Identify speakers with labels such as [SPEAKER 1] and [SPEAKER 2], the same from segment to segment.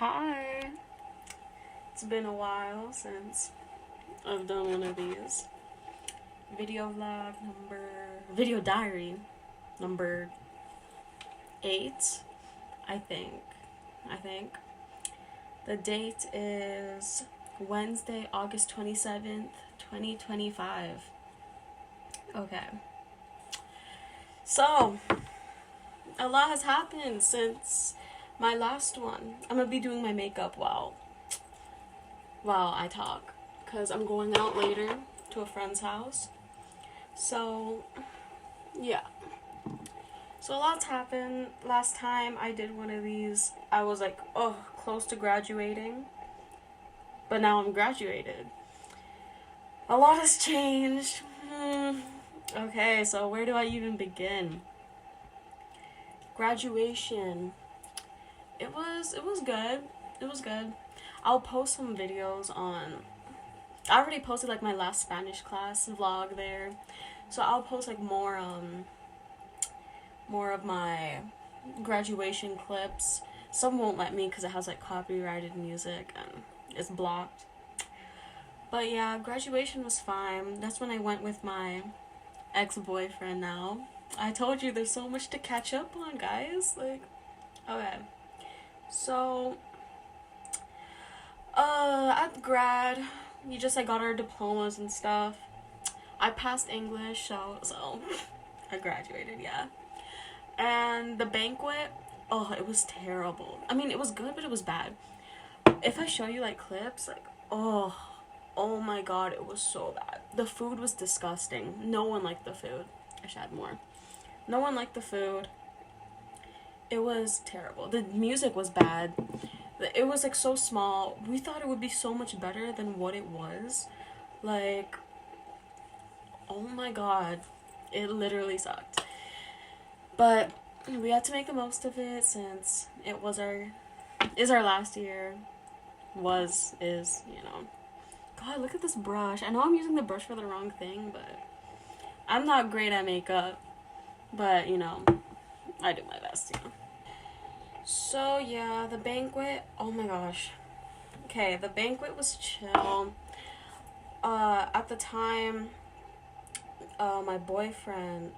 [SPEAKER 1] Hi. It's been a while since I've done one of these. Video diary number 8, I think. The date is Wednesday, August 27th, 2025. Okay. So, a lot has happened since my last one. I'm gonna be doing my makeup while I talk, because I'm going out later to a friend's house. So, yeah. So a lot's happened. Last time I did one of these, I was like, close to graduating. But now I'm graduated. A lot has changed. Okay, so where do I even begin? Graduation. It was good. It was good. I'll post some videos on... I already posted like my last Spanish class vlog there. So I'll post like more of my graduation clips. Some won't let me because it has like copyrighted music and it's blocked. But yeah, graduation was fine. That's when I went with my ex-boyfriend now. I told you there's so much to catch up on, guys. Like, okay. So, at grad, we just like got our diplomas and stuff. I passed English, so I graduated, yeah. And the banquet, it was terrible. I mean, it was good, but it was bad. If I show you like clips, like, oh my god, it was so bad. The food was disgusting. No one liked the food. I should add more. No one liked the food. It was terrible. The music was bad. It was like so small. We thought it would be so much better than what it was. Like, oh my god, it literally sucked. But we had to make the most of it since it is our last year. Is, you know. God, look at this brush. I know I'm using the brush for the wrong thing, but I'm not great at makeup. But, you know, I do my best, you know. So, yeah, the banquet, oh my gosh. Okay, the banquet was chill. At the time, my boyfriend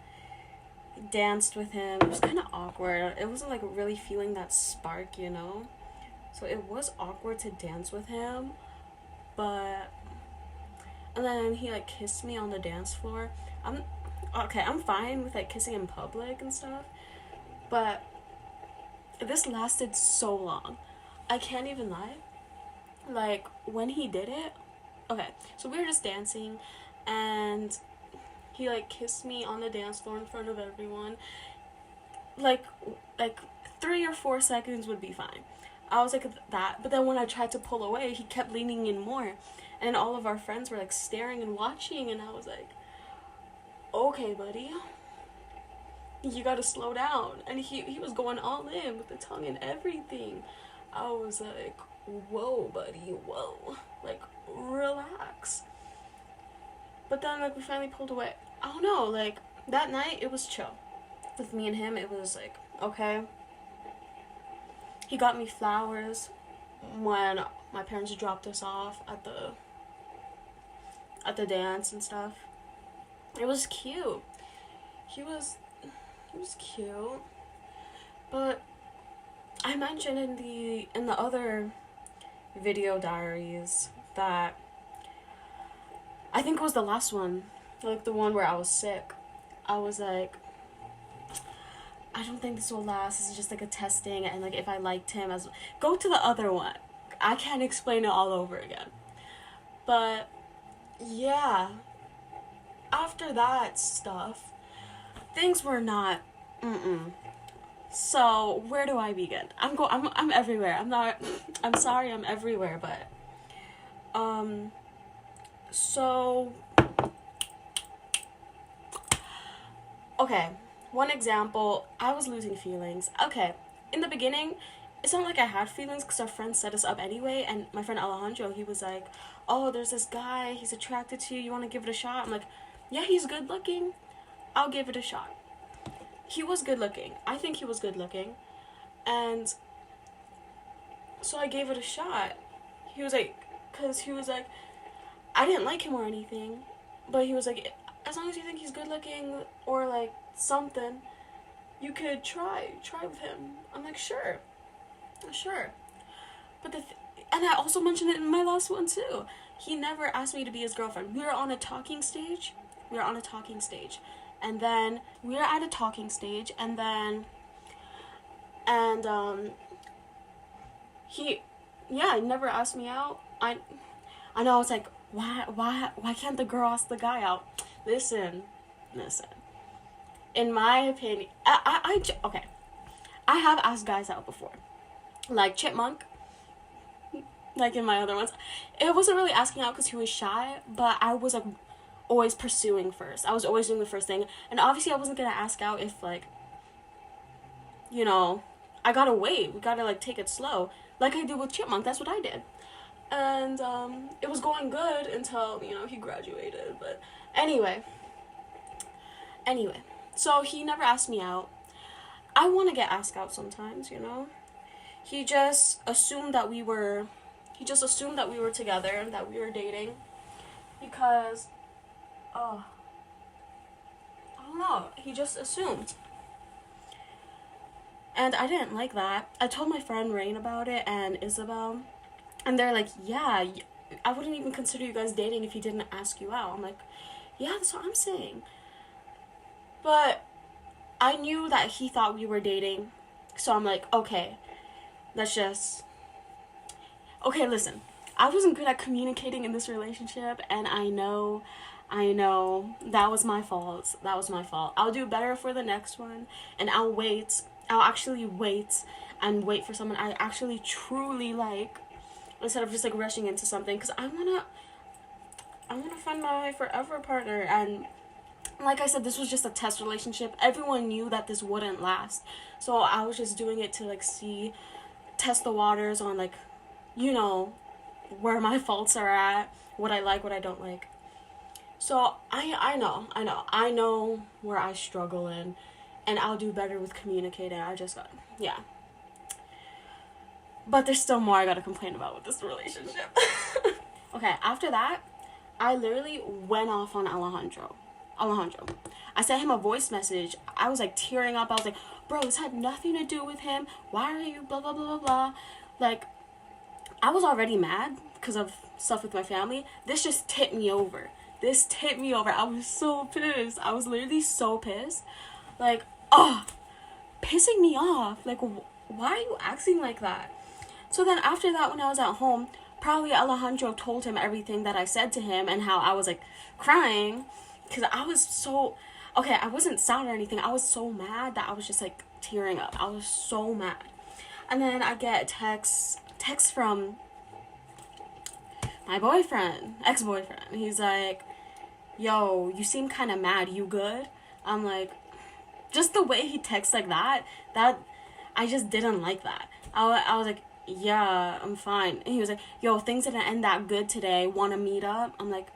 [SPEAKER 1] danced with him. It was kind of awkward. It wasn't like really feeling that spark, you know? So it was awkward to dance with him, but... And then he like kissed me on the dance floor. I'm fine with like kissing in public and stuff, but this lasted so long. I can't even lie. Like, when he did it, okay, so we were just dancing, and he like kissed me on the dance floor in front of everyone. Like 3 or 4 seconds would be fine. I was like that, but then when I tried to pull away, he kept leaning in more, and all of our friends were like staring and watching, and I was like, okay, buddy, you gotta slow down. And he was going all in with the tongue and everything. I was like, whoa, buddy, whoa, like, relax. But then like we finally pulled away. I don't know, like, that night it was chill with me and him. It was like, okay. He got me flowers when my parents dropped us off at the dance and stuff. It was cute. He was cute. But I mentioned in the other video diaries that I think it was the last one, like the one where I was sick. I was like, I don't think this will last. This is just like a testing, and like if I liked him, go to the other one. I can't explain it all over again. But yeah, after that stuff, things were not. So where do I begin? I'm everywhere. I'm sorry, I'm everywhere. But so okay. One example, I was losing feelings. Okay, in the beginning, it's not like I had feelings because our friends set us up anyway, and my friend Alejandro, he was like, oh, there's this guy, he's attracted to you, you want to give it a shot? I'm like, yeah, he's good looking, I'll give it a shot. He was good looking. I think he was good looking. And So I gave it a shot. He was like, because he was like, I didn't like him or anything, but he was like, as long as you think he's good looking or like something, you could try with him. I'm like, sure. But and I also mentioned it in my last one too. He never asked me to be his girlfriend. We were on a talking stage. And then we were at a talking stage, and he never asked me out. I know, I was like, why can't the girl ask the guy out? Listen. In my opinion, okay. I have asked guys out before. Like Chipmunk. Like in my other ones. It wasn't really asking out because he was shy, but I was like always pursuing first. I was always doing the first thing. And obviously I wasn't gonna ask out if like, you know, I gotta wait. We gotta like take it slow. Like I did with Chipmunk. That's what I did. And it was going good until, you know, he graduated. But anyway. So he never asked me out. I want to get asked out sometimes, you know. He just assumed that we were together and that we were dating. Because I don't know, he just assumed. And I didn't like that. I told my friend Rain about it and Isabel. And they're like, yeah, I wouldn't even consider you guys dating if he didn't ask you out. I'm like, yeah, that's what I'm saying. But I knew that he thought we were dating. So I'm like, okay, listen. I wasn't good at communicating in this relationship, and I know, that was my fault. I'll do better for the next one, and I'll actually wait for someone I actually truly like, instead of just like rushing into something, because I wanna find my forever partner. And like I said, this was just a test relationship. Everyone knew that this wouldn't last, so I was just doing it to like test the waters on like, you know, where my faults are at, what I like, what I don't like. So I know where I struggle in, and I'll do better with communicating. But there's still more I gotta complain about with this relationship. Okay, after that, I literally went off on Alejandro. I sent him a voice message. I was like tearing up. I was like, bro, this had nothing to do with him. Why are you blah, blah, blah, blah, blah. Like, I was already mad because of stuff with my family. This just tipped me over. I was so pissed. I was literally so pissed. Like, pissing me off. Like, why are you acting like that? So then after that, when I was at home, probably Alejandro told him everything that I said to him and how I was like crying. Because I was so... Okay, I wasn't sad or anything. I was so mad that I was just like tearing up. I was so mad. And then I get a text from my ex-boyfriend. He's like, yo, you seem kind of mad. You good? I'm like, just the way he texts like that I just didn't like that. I was like, yeah, I'm fine. And he was like, yo, things didn't end that good today. Want to meet up? I'm like,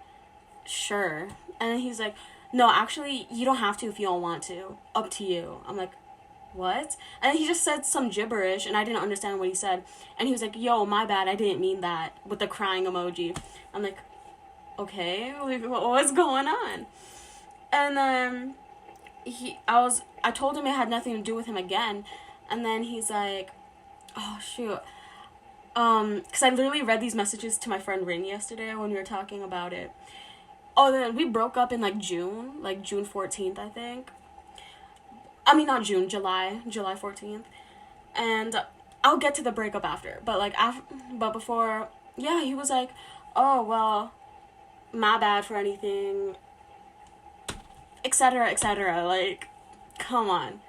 [SPEAKER 1] sure. And then he's like, no, actually, you don't have to if you don't want to. Up to you. I'm like, what? And he just said some gibberish, and I didn't understand what he said. And he was like, yo, my bad, I didn't mean that, with the crying emoji. I'm like, okay, like, what's going on? And then I told him it had nothing to do with him again. And then he's like, oh, shoot. Because I literally read these messages to my friend Rin yesterday when we were talking about it. Oh, then we broke up in like June 14th, I think. I mean, not June, July 14th. And I'll get to the breakup after. But but before, yeah, he was like, oh, well, my bad for anything, etc., etc. Like, come on.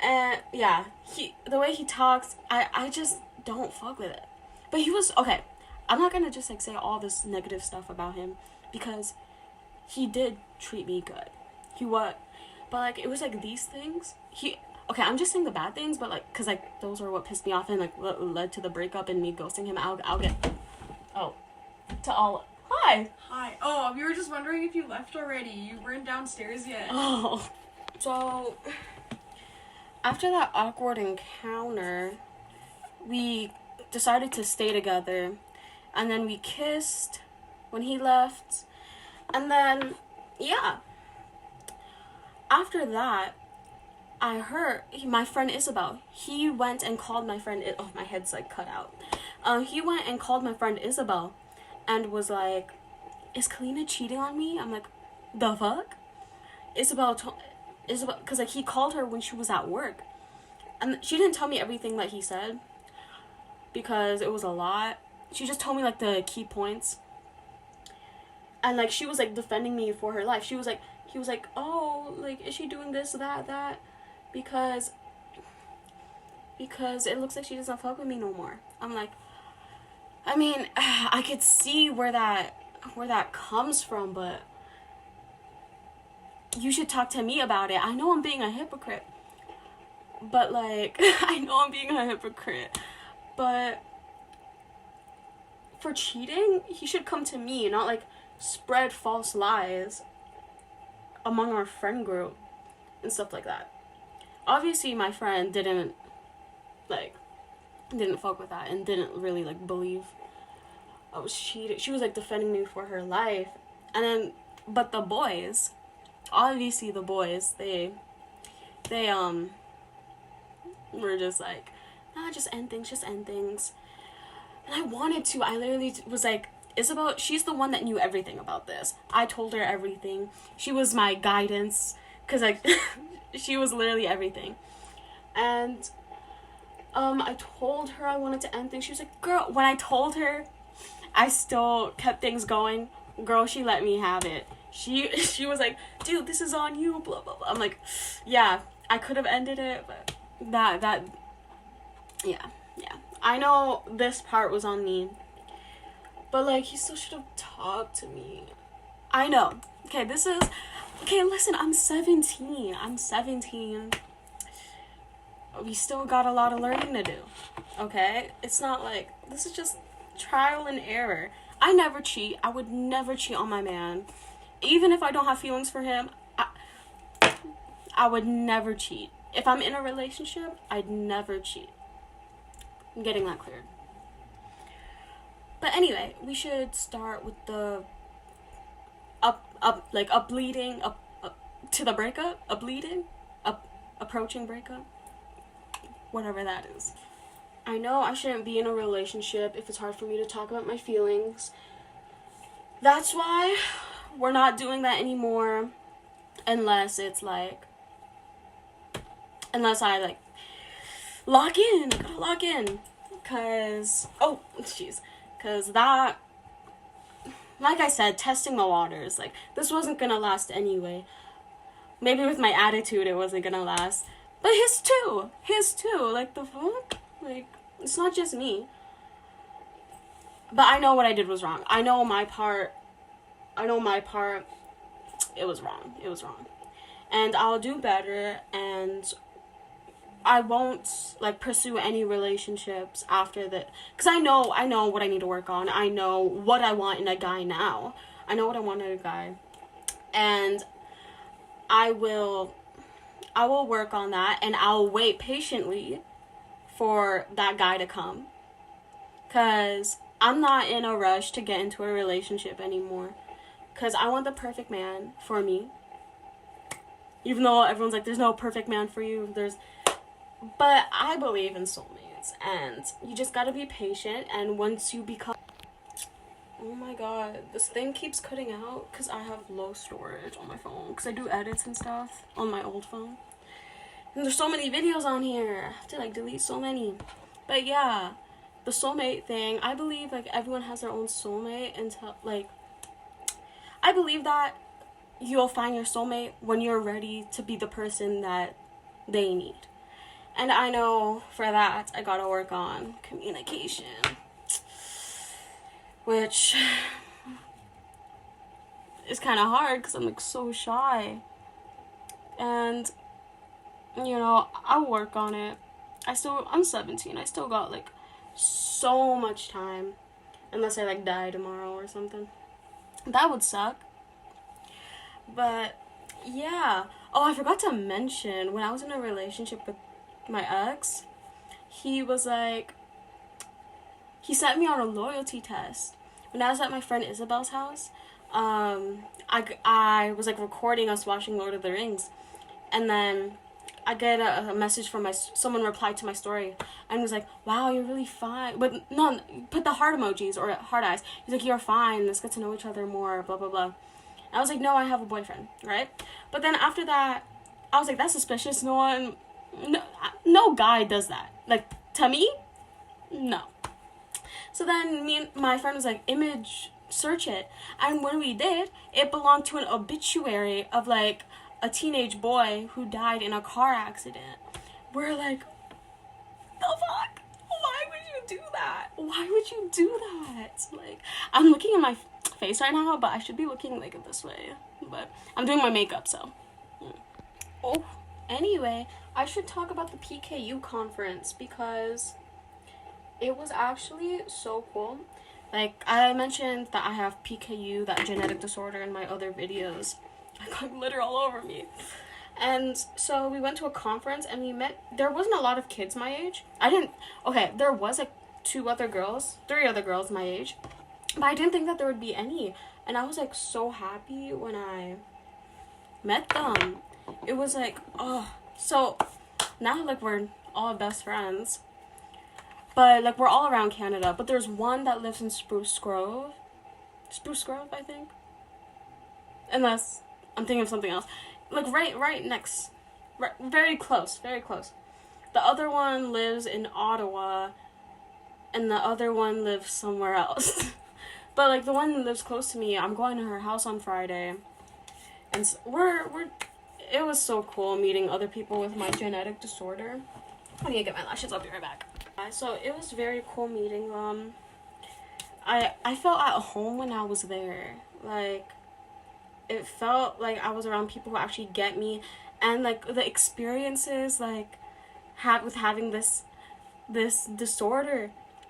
[SPEAKER 1] And yeah, the way he talks, I just don't fuck with it. But he was, okay, I'm not gonna just like say all this negative stuff about him, because he did treat me good. But like, it was like these things. Okay, I'm just saying the bad things, but like, cause like those are what pissed me off and like led to the breakup and me ghosting him. I'll get to all. Hi.
[SPEAKER 2] Oh, we were just wondering if you left already. You weren't downstairs yet.
[SPEAKER 1] Oh, so after that awkward encounter, we decided to stay together. And then we kissed when he left. And then, yeah. After that, I heard my friend Isabel. He went and called my friend. Oh, my head's like cut out. He went and called my friend Isabel, and was like, "Is Kalina cheating on me?" I'm like, "The fuck?" Isabel, because like he called her when she was at work, and she didn't tell me everything that he said, because it was a lot. She just told me like the key points, and like she was like defending me for her life. He was like, "Oh, like, is she doing this, that, because it looks like she doesn't fuck with me no more." I'm like, I mean, I could see where that comes from, but you should talk to me about it. I know I'm being a hypocrite, but like, but for cheating, he should come to me, not like spread false lies among our friend group and stuff like that. Obviously, my friend didn't fuck with that and didn't really like believe I was cheating. She was like defending me for her life. And then, but the boys, obviously the boys, they were just like, "Nah, just end things. And I wanted to. I literally was like, Isabel, she's the one that knew everything about this. I told her everything. She was my guidance, because like, she was literally everything. And I told her I wanted to end things. She was like, "Girl," when I told her I still kept things going, girl, she let me have it. She was like, "Dude, this is on you, blah, blah, blah." I'm like, yeah, I could have ended it, but yeah. I know this part was on me, but like, he still should have talked to me. I know. Okay, listen, I'm 17. We still got a lot of learning to do, okay? It's not like, this is just trial and error. I never cheat. I would never cheat on my man. Even if I don't have feelings for him, I would never cheat. If I'm in a relationship, I'd never cheat. I'm getting that cleared. But anyway, we should start with the bleeding up to the breakup, approaching breakup, whatever that is. I know I shouldn't be in a relationship if it's hard for me to talk about my feelings. That's why we're not doing that anymore, unless I like lock in, cause that, like I said, testing the waters, like, this wasn't gonna last anyway. Maybe with my attitude it wasn't gonna last, but his too, like, the fuck, like, it's not just me. But I know what I did was wrong. I know my part, it was wrong, and I'll do better, and I won't like pursue any relationships after that, because I know what I need to work on. I know what I want in a guy now. I know what I want in a guy, and I will work on that, and I'll wait patiently for that guy to come, because I'm not in a rush to get into a relationship anymore, because I want the perfect man for me. Even though everyone's like, there's no perfect man for you, but I believe in soulmates, and you just gotta be patient, and once you become... Oh my god, this thing keeps cutting out because I have low storage on my phone, because I do edits and stuff on my old phone. And there's so many videos on here, I have to like delete so many. But yeah, the soulmate thing, I believe like everyone has their own soulmate, until like, I believe that you'll find your soulmate when you're ready to be the person that they need. And I know for that, I gotta work on communication, which is kind of hard because I'm like so shy. And, you know, I'll work on it. I'm 17. I still got like so much time, unless I like die tomorrow or something. That would suck. But yeah. Oh, I forgot to mention, when I was in a relationship with my ex, he was like, he sent me on a loyalty test. When I was at my friend Isabel's house, I was like recording us watching Lord of the Rings, and then I get a message from someone replied to my story and was like, "Wow, you're really fine." But no, put the heart emojis or heart eyes. He's like, "You're fine. Let's get to know each other more." Blah blah blah. And I was like, "No, I have a boyfriend, right?" But then after that, I was like, "That's suspicious. No guy does that. Like to me, no." So then me and my friend was like, "Image search it," and when we did, it belonged to an obituary of like a teenage boy who died in a car accident. We're like, the fuck? Why would you do that? Why would you do that? Like, I'm looking at my face right now, but I should be looking like this way. But I'm doing my makeup, so. Oh, anyway, I should talk about the PKU conference because it was actually so cool. Like, I mentioned that I have PKU, that genetic disorder, in my other videos. I got glitter all over me. And so we went to a conference and we met. There wasn't a lot of kids my age. There was like three other girls my age. But I didn't think that there would be any. And I was like so happy when I met them. It was like, oh. So now like we're all best friends. But like we're all around Canada. But there's one that lives in Spruce Grove, I think. Unless I'm thinking of something else. Like right next. Right, very close. The other one lives in Ottawa. And the other one lives somewhere else. But like the one that lives close to me, I'm going to her house on Friday. And so it was so cool meeting other people with my genetic disorder. I need to get my lashes. I'll be right back. So it was very cool meeting them. I felt at home when I was there. Like, it felt like I was around people who actually get me, and like the experiences like with having this disorder,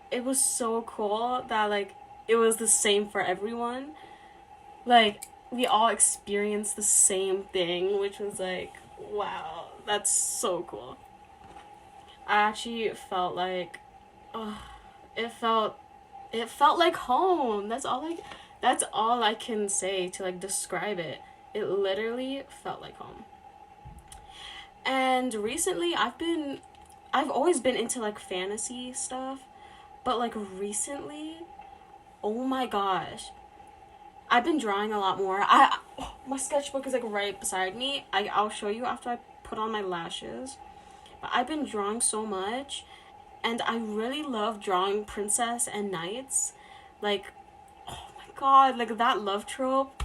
[SPEAKER 1] it was so cool that like it was the same for everyone. Like we all experienced the same thing, which was like, wow, that's so cool. I actually felt like, it felt like home. That's all I can say to like describe it. It literally felt like home. And recently I've always been into like fantasy stuff, but like recently, oh my gosh, I've been drawing a lot more. My sketchbook is like right beside me. I'll show you after I put on my lashes. But I've been drawing so much, and I really love drawing princess and knights. Like, oh my god, like that love trope,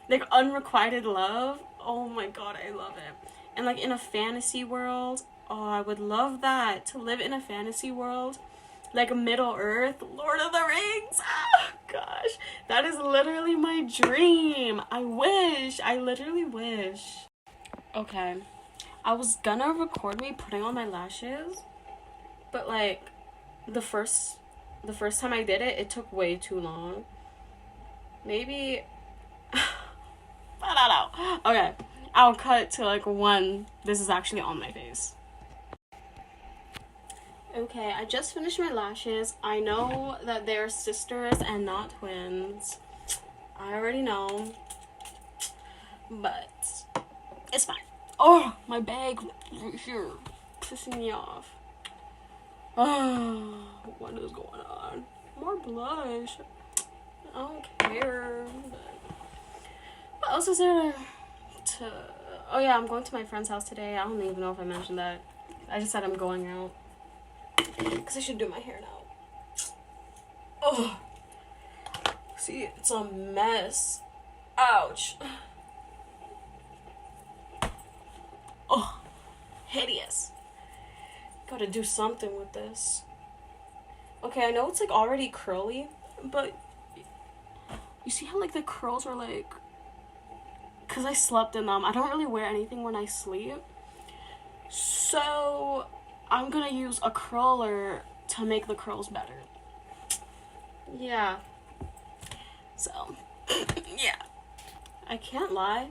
[SPEAKER 1] like unrequited love. Oh my god, I love it. And like in a fantasy world, oh, I would love that, to live in a fantasy world, like Middle Earth, Lord of the Rings. Oh gosh, that is literally my dream. I literally wish. Okay, I was gonna record me putting on my lashes, but like the first time I did it, it took way too long. Maybe I don't know. Okay, I'll cut to like when this is actually on my face. Okay, I just finished my lashes. I know that they're sisters and not twins. I already know. But it's fine. Oh, my bag right here, pissing me off. Oh, what is going on? More blush. I don't care. But what else is there to... Oh yeah, I'm going to my friend's house today. I don't even know if I mentioned that. I just said I'm going out. Because I should do my hair now. Oh. See, it's a mess. Ouch. Oh, hideous. Gotta do something with this. Okay, I know it's like already curly, but you see how like the curls are like, because I slept in them. I don't really wear anything when I sleep. So I'm gonna use a curler to make the curls better. Yeah. So, yeah. I can't lie.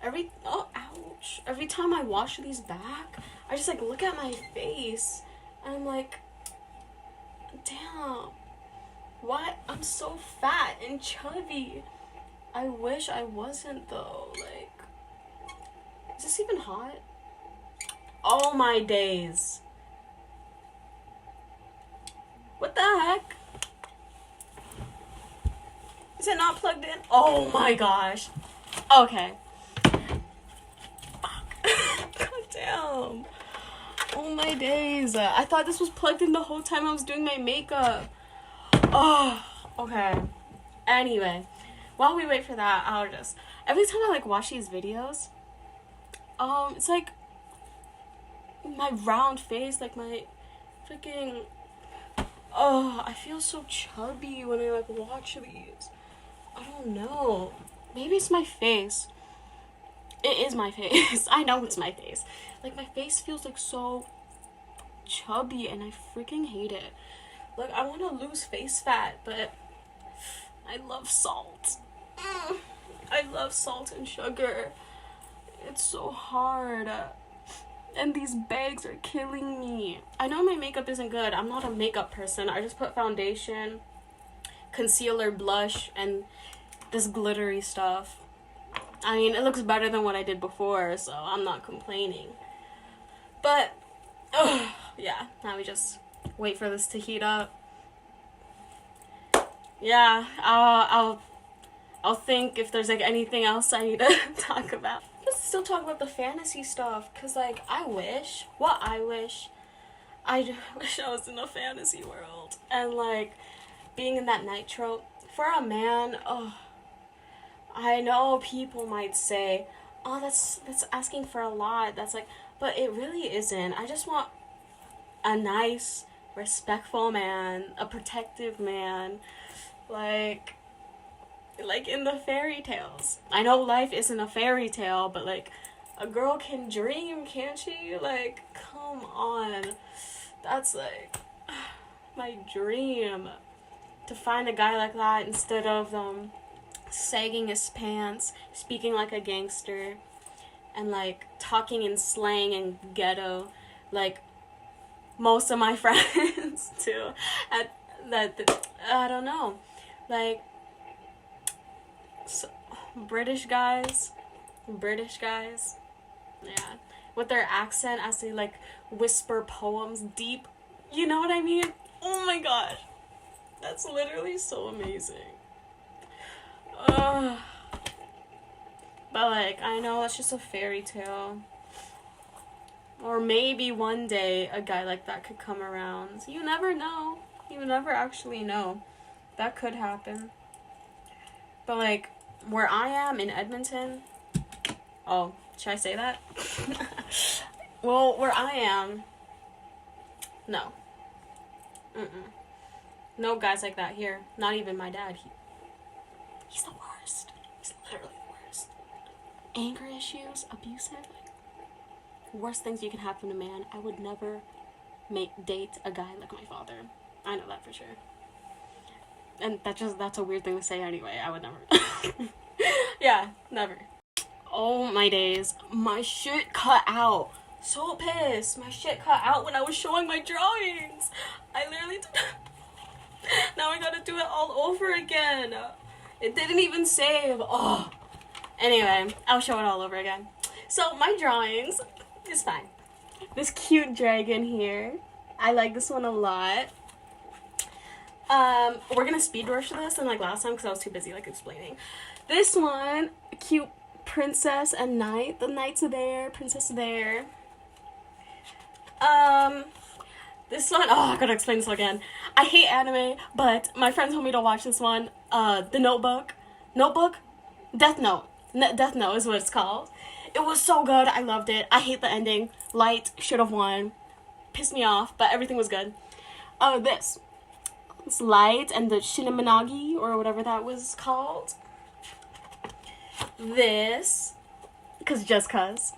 [SPEAKER 1] Ouch. Every time I wash these back, I just like look at my face and I'm like, damn, Why? I'm so fat and chubby. I wish I wasn't though. Like, is this even hot? Oh my days. What the heck? Is it not plugged in? Oh my gosh. Okay. God damn. Oh my days. I thought this was plugged in the whole time I was doing my makeup. Oh, okay. Anyway, while we wait for that, I'll just... Every time I, like, watch these videos, it's like... My round face, like, my freaking... Oh, I feel so chubby when I, like, watch these. I don't know. Maybe it's my face. It is my face. I know it's my face. Like, my face feels, like, so chubby, and I freaking hate it. Like, I want to lose face fat, but I love salt. I love salt and sugar. It's so hard. And these bags are killing me. I know my makeup isn't good. I'm not a makeup person. I just put foundation, concealer, blush, and this glittery stuff. I mean, it looks better than what I did before, so I'm not complaining. But, yeah, now we just wait for this to heat up. Yeah, I'll think if there's, like, anything else I need to talk about. Let's still talk about the fantasy stuff, because, like, I wish I wish I was in a fantasy world. And, like, being in that night trope. For a man, I know people might say, oh, that's asking for a lot. That's, like, but it really isn't. I just want a nice, respectful man, a protective man, like in the fairy tales. I know life isn't a fairy tale, but, like, a girl can dream, can't she? Like, come on. That's, like, my dream. To find a guy like that instead of, sagging his pants, speaking like a gangster, and, like, talking in slang and ghetto, like most of my friends do. I don't know. Like, so, British guys, yeah, with their accent as they, like, whisper poems deep, you know what I mean? Oh my gosh, that's literally so amazing. But, like, I know that's just a fairy tale. Or maybe one day a guy like that could come around. You never know. You never actually know. That could happen. But, like, where I am in Edmonton... Oh, should I say that? Well, where I am... No. No guys like that here. Not even my dad. He's the worst. He's literally the worst. Anger issues, abusive, like, worst things you can have from a man. I would never date a guy like my father. I know that for sure. And that's a weird thing to say anyway. I would never. Yeah, never. Oh my days. My shit cut out. So pissed. My shit cut out when I was showing my drawings. I literally now I gotta do it all over again. It didn't even save. Oh. Anyway, I'll show it all over again. So my drawings is fine. This cute dragon here. I like this one a lot. We're gonna speed rush this unlike last time because I was too busy, like, explaining. This one, cute princess and knight. The knights are there, princess are there. This one, oh, I gotta explain this again. I hate anime, but my friend told me to watch this one. The Notebook. Death Note. Death Note is what it's called. It was so good. I loved it. I hate the ending. Light should have won. Pissed me off, but everything was good. This. It's Light and the Shinmonagi, or whatever that was called. This. Just cause.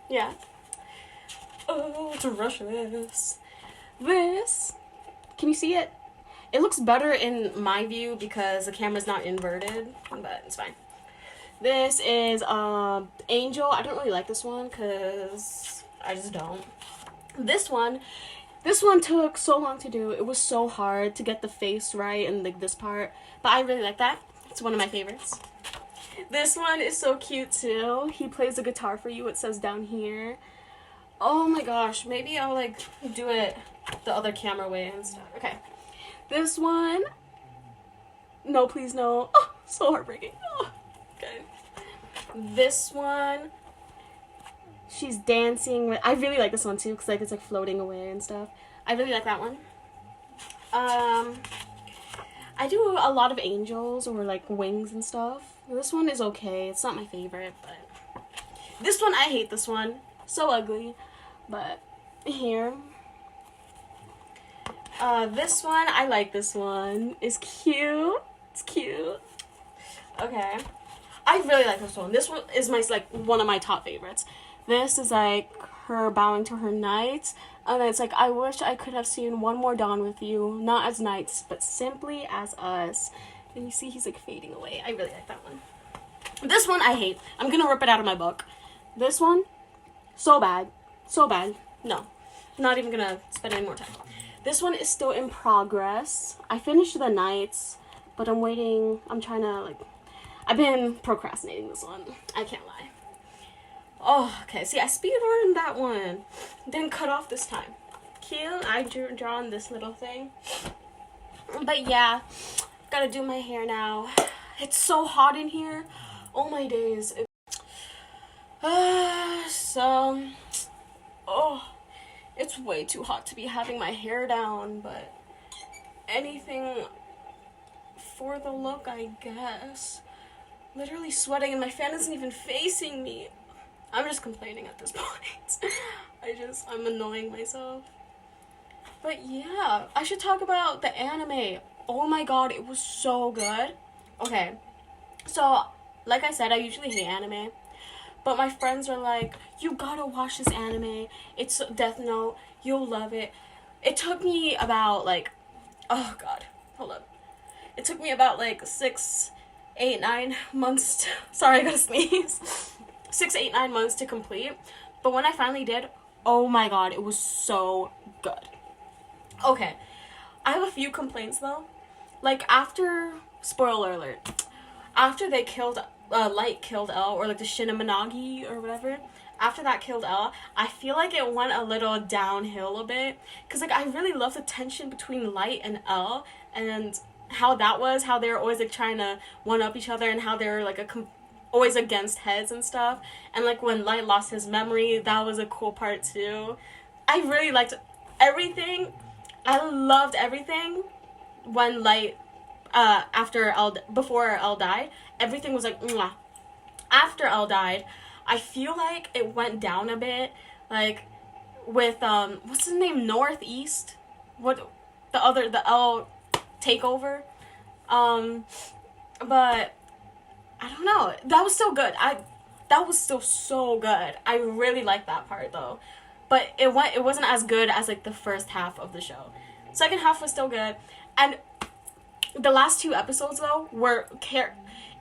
[SPEAKER 1] Yeah. Oh, to rush this. This. Can you see it? It looks better in my view because the camera's not inverted, but it's fine. This is Angel. I don't really like this one because I just don't. This one This one took so long to do. It was so hard to get the face right and like this part. But I really like that. It's one of my favorites. This one is so cute too. He plays the guitar for you. It says down here. Oh my gosh. Maybe I'll like do it the other camera way and stuff. Okay. This one. No, please no. Oh, so heartbreaking. Oh, okay. This one. She's dancing with. I really like this one too because like it's like floating away and stuff. I really like that one. I do a lot of angels or like wings and stuff. This one is okay. It's not my favorite, but this one I hate. This one so ugly, but here. This one I like. This one is cute. It's cute. Okay, I really like this one. This one is my like one of my top favorites. This is like her bowing to her knights, and it's like, I wish I could have seen one more dawn with you, not as knights, but simply as us. And you see he's like fading away. I really like that one. This one I hate. I'm gonna rip it out of my book. This one, so bad. So bad. No, not even gonna spend any more time. This one is still in progress. I finished the knights, but I'm waiting. I'm trying to like, I've been procrastinating this one. I can't lie. Oh, okay. See, I speedrun that one. Didn't cut off this time. Cute. I drawn this little thing. But yeah, gotta do my hair now. It's so hot in here. Oh my days. It's way too hot to be having my hair down, but anything for the look, I guess. Literally sweating and my fan isn't even facing me. I'm just complaining at this point. I'm annoying myself. But yeah, I should talk about the anime. Oh my god, it was so good. Okay, so like I said, I usually hate anime. But my friends are like, you gotta watch this anime. It's Death Note. You'll love it. It took me about like, oh god, hold up. It took me about like 6, 8, 9 months. Sorry, I gotta sneeze. 6, 8, 9 months to complete. But when I finally did, oh my god, it was so good. Okay, I have a few complaints though. Like after, spoiler alert, after they killed, Light killed L, or like the Shinmonagi or whatever, after that killed L, I feel like it went a little downhill a bit. Cause like I really love the tension between Light and L, and how that was, how they were always like trying to one up each other, and how they were like always against heads and stuff. And like when Light lost his memory, that was a cool part too. I really liked everything. I loved everything when Light, before Elle died. Everything was like, mwah. After Elle died, I feel like it went down a bit. Like with what's his name, Northeast? What the Elle takeover? But I don't know. That was still good. That was still so good. I really liked that part though. But it wasn't as good as like the first half of the show. Second half was still good. And the last 2 episodes though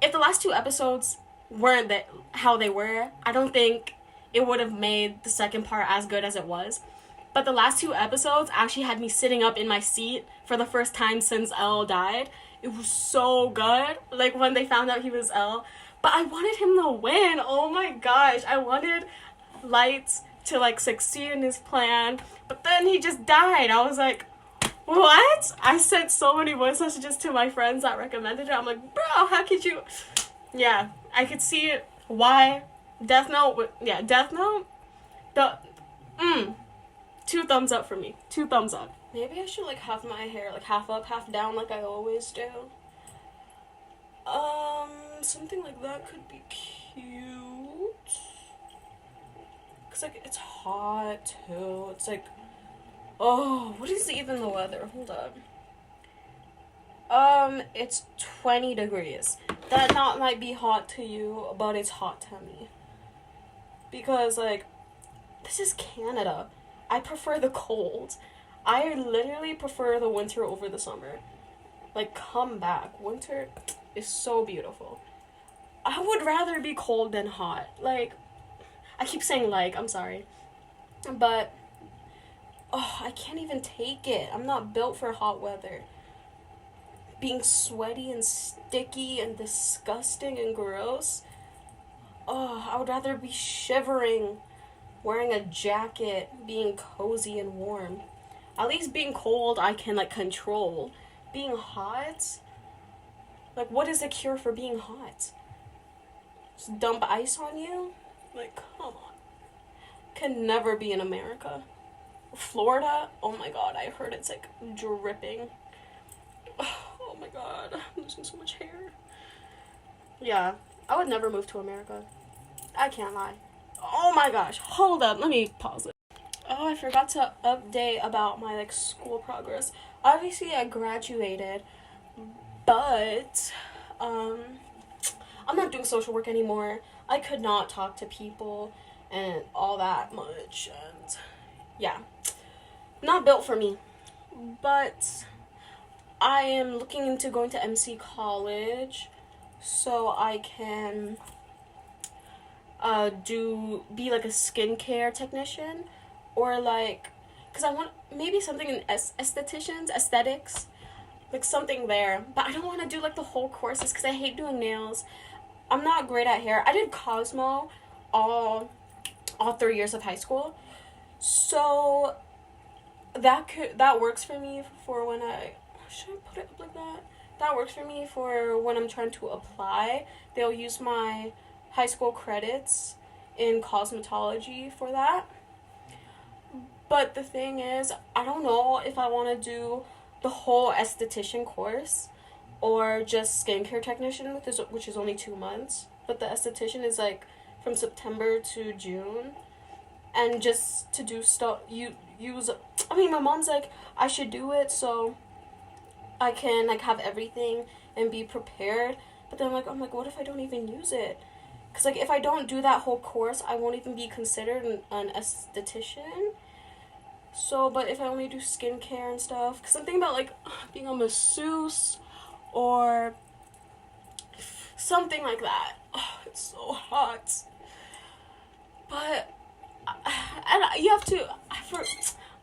[SPEAKER 1] if the last 2 episodes weren't how they were, I don't think it would have made the second part as good as it was. But the last 2 episodes actually had me sitting up in my seat for the first time since Elle died. It was so good. Like when they found out he was Elle. But I wanted him to win. Oh my gosh. I wanted Light to like succeed in his plan. But then he just died. I was like, what? I sent so many voice messages to my friends that recommended it. I'm like, bro, how could you? Yeah, I could see why. Death Note. Death Note. 2 thumbs up for me. 2 thumbs up. Maybe I should like have my hair like half up, half down like I always do. Something like that could be cute. Cause like it's hot too. It's like, oh, what is even the weather? Hold up. It's 20 degrees. That not might be hot to you, but it's hot to me. Because like, this is Canada. I prefer the cold. I literally prefer the winter over the summer. Like, come back. Winter is so beautiful. I would rather be cold than hot. Like, I keep saying like, I'm sorry. But, oh, I can't even take it. I'm not built for hot weather. Being sweaty and sticky and disgusting and gross. Oh, I would rather be shivering, wearing a jacket, being cozy and warm. At least being cold I can like control. Being hot, like what is the cure for being hot? Just dump ice on you? Like, come on. Can never be in America. Florida, oh my god, I heard it's like dripping. Oh my god, I'm losing so much hair. Yeah, I would never move to America. I can't lie. Oh my gosh, hold up, let me pause it. Oh, I forgot to update about my like school progress. Obviously, I graduated, but I'm not doing social work anymore. I could not talk to people and all that much, and yeah, not built for me. But I am looking into going to MC College so I can be like a skincare technician, or like, because I want maybe something in aesthetics, like something there. But I don't want to do like the whole courses because I hate doing nails. I'm not great at hair. I did Cosmo all 3 years of high school, so that works for me for when I should I put it up like that. That works for me for when I'm trying to apply. They'll use my high school credits in cosmetology for that. But the thing is, I don't know if I want to do the whole esthetician course or just skincare technician, which is only 2 months. But the esthetician is like from September to June. And just to do stuff, my mom's like, I should do it so I can like have everything and be prepared. But then I'm like, what if I don't even use it? Because like if I don't do that whole course, I won't even be considered an esthetician. So, but if I only do skincare and stuff, because I'm thinking about like being a masseuse or something like that. Oh, it's so hot. But and you have to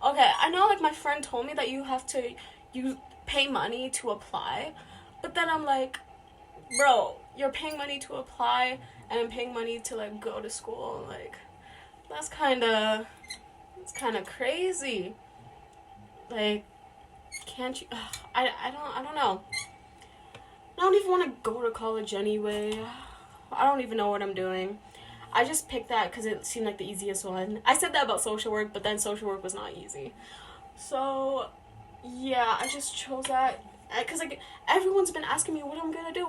[SPEAKER 1] okay, I know like my friend told me that you pay money to apply, but then I'm like, bro, you're paying money to apply and I'm paying money to like go to school. Like that's kind of crazy. Like, can't you? I don't know. I don't even want to go to college anyway. I don't even know what I'm doing. I just picked that because it seemed like the easiest one. I said that about social work, but then social work was not easy. So, yeah, I just chose that. Because, like, everyone's been asking me what I'm going to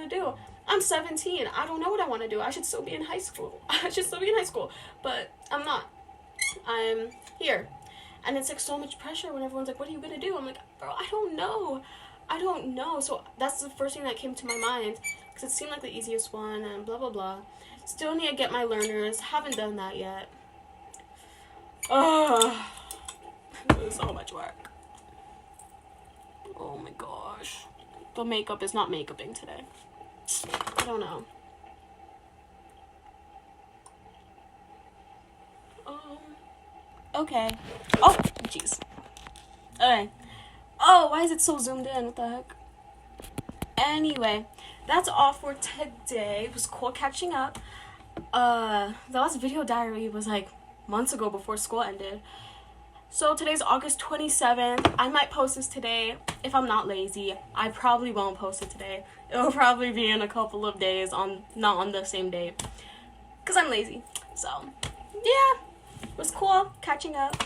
[SPEAKER 1] do. I'm 17. I don't know what I want to do. I should still be in high school. But I'm not. I'm here. And it's, like, so much pressure when everyone's like, what are you going to do? I'm like, bro, I don't know. So that's the first thing that came to my mind. Because it seemed like the easiest one and blah, blah, blah. Still need to get my learners. Haven't done that yet. Ugh. This is so much work. Oh my gosh. The makeup is not makeuping today. I don't know. Okay. Oh, jeez. Okay. Oh, why is it so zoomed in? What the heck? Anyway, that's all for today. It was cool catching up. The last video diary was like months ago before school ended. So today's August 27th. I might post this today if I'm not lazy. I probably won't post it today. It'll probably be in a couple of days, not on the same day, because I'm lazy. So yeah, it was cool catching up.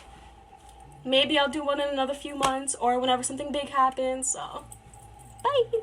[SPEAKER 1] Maybe I'll do one in another few months or whenever something big happens. So bye.